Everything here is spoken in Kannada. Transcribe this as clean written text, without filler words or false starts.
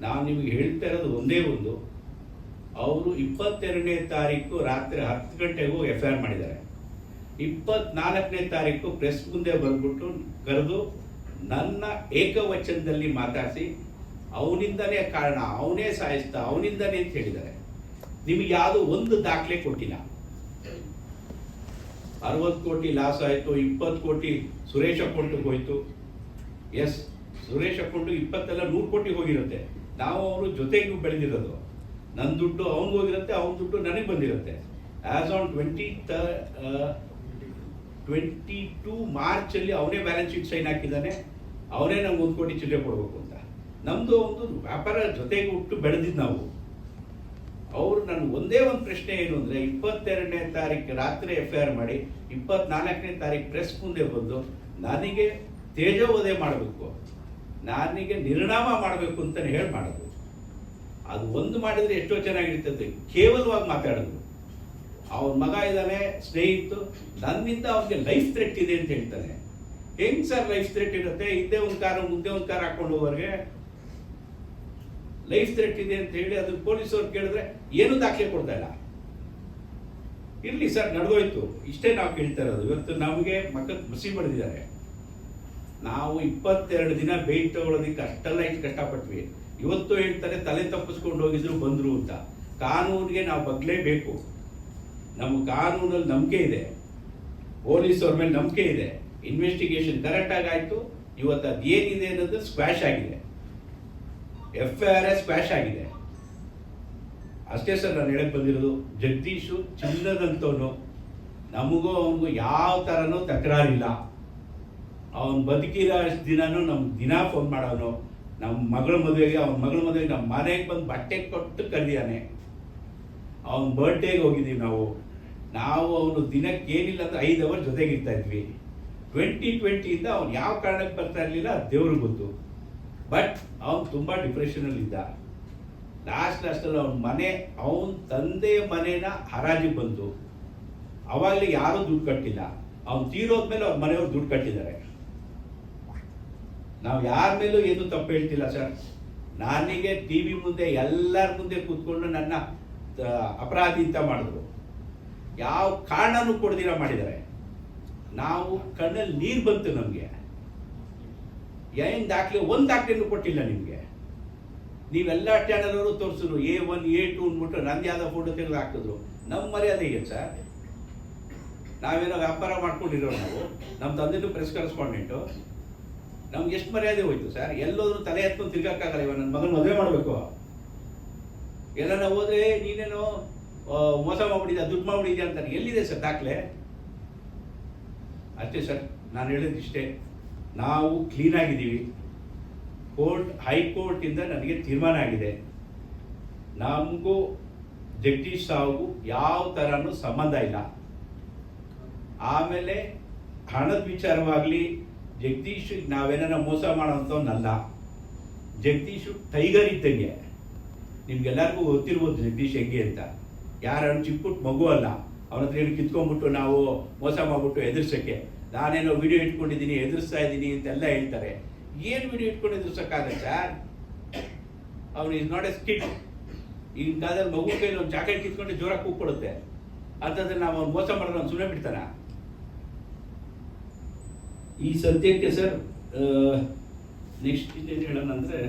ನಾನು ನಿಮಗೆ ಹೇಳ್ತಾ ಇರೋದು ಒಂದೇ ಒಂದು, ಅವರು 22ನೇ ತಾರೀಕು ರಾತ್ರಿ 10 ಗಂಟೆಗೂ FIR ಮಾಡಿದ್ದಾರೆ. 24ನೇ ತಾರೀಕು ಪ್ರೆಸ್ ಮುಂದೆ ಬಂದ್ಬಿಟ್ಟು ಕರೆದು ನನ್ನ ಏಕವಚನದಲ್ಲಿ ಮಾತಾಡಿಸಿ ಅವನಿಂದನೇ ಕಾರಣ, ಅವನೇ ಸಾಯಿಸ್ತಾ, ಅವನಿಂದನೇ ಅಂತ ಹೇಳಿದ್ದಾರೆ. ನಿಮಗೆ ಯಾವುದೋ ಒಂದು ದಾಖಲೆ ಕೊಟ್ಟಿಲ್ಲ. 60 ಕೋಟಿ ಲಾಸ್ ಆಯಿತು, 20 ಕೋಟಿ ಸುರೇಶ್ ಅಕೌಂಟಿಗೆ ಹೋಯಿತು. ಎಸ್, ಸುರೇಶ್ ಅಕೌಂಟಿಗೆ 20 ಅಲ್ಲ 100 ಕೋಟಿ ಹೋಗಿರುತ್ತೆ. ನಾವು ಅವರು ಜೊತೆಗೂ ಬೆಳೆದಿರೋದು. ನನ್ನ ದುಡ್ಡು ಅವ್ನಿಗೆ ಹೋಗಿರುತ್ತೆ, ಅವನ ದುಡ್ಡು ನನಗೆ ಬಂದಿರುತ್ತೆ. ಆ್ಯಸ್ ಆನ್ 22 ಮಾರ್ಚಲ್ಲಿ ಅವನೇ ಬ್ಯಾಲೆನ್ಸ್ ಶೀಟ್ ಸೈನ್ ಹಾಕಿದ್ದಾನೆ. ಅವನೇ ನಮ್ಗೆ 1 ಕೋಟಿ ಚಿಲ್ಲರೆ ಕೊಡಬೇಕು ಅಂತ. ನಮ್ಮದು ಒಂದು ವ್ಯಾಪಾರ ಜೊತೆಗೆ ಹುಟ್ಟು ಬೆಳೆದಿದ್ದು ನಾವು. ಅವರು ನನ್ನ ಒಂದೇ ಒಂದು ಪ್ರಶ್ನೆ ಏನು ಅಂದರೆ, 22ನೇ ತಾರೀಕು ರಾತ್ರಿ FIR ಮಾಡಿ 24ನೇ ತಾರೀಕು ಪ್ರೆಸ್ ಮುಂದೆ ಬಂದು ನನಗೆ ತೇಜೋವಧೆ ಮಾಡಬೇಕು, ನನಗೆ ನಿರ್ನಾಮ ಮಾಡಬೇಕು ಅಂತಲೇ ಹೇಳಿ ಮಾಡೋದು. ಅದು ಒಂದು ಮಾಡಿದರೆ ಎಷ್ಟೋ ಚೆನ್ನಾಗಿರ್ತದೆ. ಕೇವಲವಾಗಿ ಮಾತಾಡೋದು. ಅವನ ಮಗ ಇದ್ದಾನೆ, ಸ್ನೇಹಿತು, ನನ್ನಿಂದ ಅವನಿಗೆ ಲೈಫ್ ಥ್ರೆಟ್ ಇದೆ ಅಂತ ಹೇಳ್ತಾನೆ. ಹೆಂಗೆ ಸರ್ ಲೈಫ್ ಥ್ರೆಟ್ ಇರುತ್ತೆ? ಹಿಂದೆ ಒಂದು ಕಾರು ಮುಂದೆ ಒಂದು ಕಾರ್ ಹಾಕೊಂಡು ಹೋಗೋರಿಗೆ ಲೈಫ್ ಥ್ರೆಟ್ ಇದೆ ಅಂತ ಹೇಳಿ ಅದು ಪೊಲೀಸವ್ರು ಕೇಳಿದ್ರೆ ಏನು ದಾಖಲೆ ಕೊಡ್ತಾ ಇಲ್ಲ. ಇರಲಿ ಸರ್, ನಡೆದೋಯ್ತು, ಇಷ್ಟೇ ನಾವು ಕೇಳ್ತಾ ಇರೋದು. ಇವತ್ತು ನಮಗೆ ಮಕ್ಕಳು ಮಸಿ ಬರೆದಿದ್ದಾರೆ. ನಾವು 22 ದಿನ ಬೇಲ್ ತಗೊಳ್ಳೋದಕ್ಕೆ ಅಷ್ಟೆಲ್ಲ ಇಷ್ಟು ಕಷ್ಟಪಟ್ವಿ. ಇವತ್ತು ಹೇಳ್ತಾರೆ ತಲೆ ತಪ್ಪಿಸ್ಕೊಂಡು ಹೋಗಿದ್ರು ಬಂದರು ಅಂತ. ಕಾನೂನಿಗೆ ನಾವು ಬಗ್ಲೇಬೇಕು. ನಮ್ಮ ಕಾನೂನಲ್ಲಿ ನಂಬಿಕೆ ಇದೆ, ಪೊಲೀಸವ್ರ ಮೇಲೆ ನಂಬಿಕೆ ಇದೆ. ಇನ್ವೆಸ್ಟಿಗೇಷನ್ ಕರೆಕ್ಟಾಗಿ ಆಯಿತು. ಇವತ್ತು ಅದು ಏನಿದೆ ಅನ್ನೋದು ಸ್ಕ್ವಾಶ್ ಆಗಿದೆ, FIR ಸ್ಕ್ವಾಶ್ ಆಗಿದೆ. ಅಷ್ಟೇ ಸರ್ ನಾನು ಹೇಳಕ್ಕೆ ಬಂದಿರೋದು. ಜಗದೀಶು ಚಿನ್ನದಂತವನು, ನಮಗೂ ಅವನಿಗೂ ಯಾವ ಥರನೂ ತಕರಾರಿಲ್ಲ. ಅವನು ಬದುಕಿರೋ ಅಷ್ಟು ದಿನನೂ ನಮ್ಗೆ ದಿನ ಫೋನ್ ಮಾಡೋನು. ನಮ್ಮ ಮಗಳ ಮದುವೆಗೆ, ಅವನ ಮಗಳ ಮದುವೆಗೆ ನಮ್ಮ ಮನೆಗೆ ಬಂದು ಬಟ್ಟೆ ಕೊಟ್ಟು ಕರೆದಿದ್ದಾನೆ. ಅವನ ಬರ್ಡೇಗೆ ಹೋಗಿದ್ದೀವಿ ನಾವು ಅವನು ದಿನಕ್ಕೆ ಏನಿಲ್ಲ ಅಂದರೆ 5 ಅವರ್ ಜೊತೆಗಿರ್ತಾ ಇದ್ವಿ. 2020ಇಂದ ಅವ್ನು ಯಾವ ಕಾರಣಕ್ಕೆ ಬರ್ತಾ ಇರಲಿಲ್ಲ ಅದು ದೇವ್ರಿಗೆ ಗೊತ್ತು. ಬಟ್ ಅವನು ತುಂಬ ಡಿಪ್ರೆಷನಲ್ಲಿದ್ದ. ಲಾಸ್ಟಲ್ಲಿ ಅವನ ತಂದೆ ಮನೇನ ಹರಾಜಿಗೆ ಬಂತು. ಅವಾಗಲೇ ಯಾರೂ ದುಡ್ಡು ಕಟ್ಟಿಲ್ಲ. ಅವ್ನು ತೀರೋದ್ಮೇಲೆ ಅವ್ರ ಮನೆಯವ್ರು ದುಡ್ಡು ಕಟ್ಟಿದ್ದಾರೆ. ನಾವು ಯಾರ ಮೇಲೂ ಏನು ತಪ್ಪು ಹೇಳ್ತಿಲ್ಲ ಸರ್. ನನಗೆ TV ಮುಂದೆ ಎಲ್ಲರ ಮುಂದೆ ಕೂತ್ಕೊಂಡು ನನ್ನ ಅಪರಾಧಿ ಅಂತ ಮಾಡಿದ್ರು. ಯಾವ ಕಾರಣನೂ ಕೊಡ್ದಿರ ಮಾಡಿದ್ದಾರೆ. ನಾವು ಕಣ್ಣಲ್ಲಿ ನೀರು ಬಂತು ನಮಗೆ. ಏನು ದಾಖಲೆ, ಒಂದು ದಾಖಲೆನೂ ಕೊಟ್ಟಿಲ್ಲ ನಿಮಗೆ. ನೀವೆಲ್ಲ ಚಾನಲ್ ಅವರು ತೋರಿಸಿದ್ರು A1 A2 ಅಂದ್ಬಿಟ್ಟು ನಂದು ಯಾವುದೋ ಫೋಟೋ ತೆಗೆದು ಹಾಕಿದ್ರು. ನಮ್ಮ ಮರ್ಯಾದೆ ಏನು ಸರ್? ನಾವೇನೋ ವ್ಯಾಪಾರ ಮಾಡ್ಕೊಂಡಿರೋ ನಾವು. ನಮ್ಮ ತಂದೆನೂ ಪ್ರೆಸ್ ಕರೆಸ್ಪಾಂಡೆಂಟು. ನಮ್ಗೆ ಎಷ್ಟು ಮರ್ಯಾದೆ ಹೋಯ್ತು ಸರ್? ಎಲ್ಲೋದ್ರೂ ತಲೆ ಎತ್ಕೊಂಡು ತಿರ್ಗಕ್ಕಾಗಲ್ಲ. ಇವಾಗ ನನ್ನ ಮಗನ ಮದುವೆ ಮಾಡಬೇಕು, ಎಲ್ಲನ ಹೋದ್ರೆ ನೀನೇನೋ ಮೋಸ ಮಾಡ್ಬಿಟ್ಟಿದ್ಯಾ, ದುಡ್ಡು ಮಾಡ್ಬಿಟ್ಟಿದ್ಯಾ ಅಂತಾರೆ. ಎಲ್ಲಿದೆ ಸರ್ ದಾಖಲೆ? ಅಷ್ಟೇ ಸರ್, ನಾನು ಹೇಳೋದಿಷ್ಟೇ. ನಾವು ಕ್ಲೀನಾಗಿದ್ದೀವಿ. ಹೈಕೋರ್ಟಿಂದ ನನಗೆ ತೀರ್ಮಾನ ಆಗಿದೆ. ನಮಗೂ ಜಗದೀಶ್ ಸಾವುಗೂ ಯಾವ ಥರನೂ ಸಂಬಂಧ ಇಲ್ಲ. ಆಮೇಲೆ ಹಣದ ವಿಚಾರವಾಗಲಿ, ಜಗದೀಶ್ ನಾವೇನ ಮೋಸ ಮಾಡೋಂಥವ್ನಲ್ಲ. ಜಗದೀಶು ಟೈಗರ್ ಇದ್ದಂಗೆ. ನಿಮ್ಗೆಲ್ಲರಿಗೂ ಗೊತ್ತಿರ್ಬೋದು ಜಗದೀಶ್ ಹೆಂಗೆ ಅಂತ. ಯಾರನ್ನು ಚಿಕ್ಕಪುಟ್ಟ ಮಗು ಅಲ್ಲ. ಅವನ ಹತ್ರ ಏನು ಕಿತ್ಕೊಂಡ್ಬಿಟ್ಟು ನಾವು ಮೋಸ ಮಾಡ್ಬಿಟ್ಟು ಎದುರಿಸೋಕ್ಕೆ, ನಾನೇನೋ ವಿಡಿಯೋ ಇಟ್ಕೊಂಡಿದ್ದೀನಿ, ಎದುರಿಸ್ತಾ ಇದ್ದೀನಿ ಅಂತೆಲ್ಲ ಹೇಳ್ತಾರೆ. ಏನು ವಿಡಿಯೋ ಇಟ್ಕೊಂಡು ಎದುರಿಸೋಕ್ಕಾಗಲ್ಲ ಸರ್? ಅವನು ಈಸ್ ನಾಟ್ ಎ ಸ್ಕಿಡ್. ಈಗಿನ ಕಾಲದಲ್ಲಿ ಮಗು ಕೈಲಿ ಒಂದು ಚಾಕೆಟ್ ಕಿತ್ಕೊಂಡು ಜೋರಾಗಿ ಕೂಗ್ಕೊಡುತ್ತೆ. ಅಂತಂದ್ರೆ ನಾವು ಅವ್ನು ಮೋಸ ಮಾಡೋದು ಅವ್ನು ಸುಮ್ಮನೆ ಬಿಡ್ತಾನ? ಈ ಸದ್ಯಕ್ಕೆ ಸರ್ ನೆಕ್ಸ್ಟ್ ಇನ್ನೇನು ಹೇಳೋಣ ಅಂದರೆ,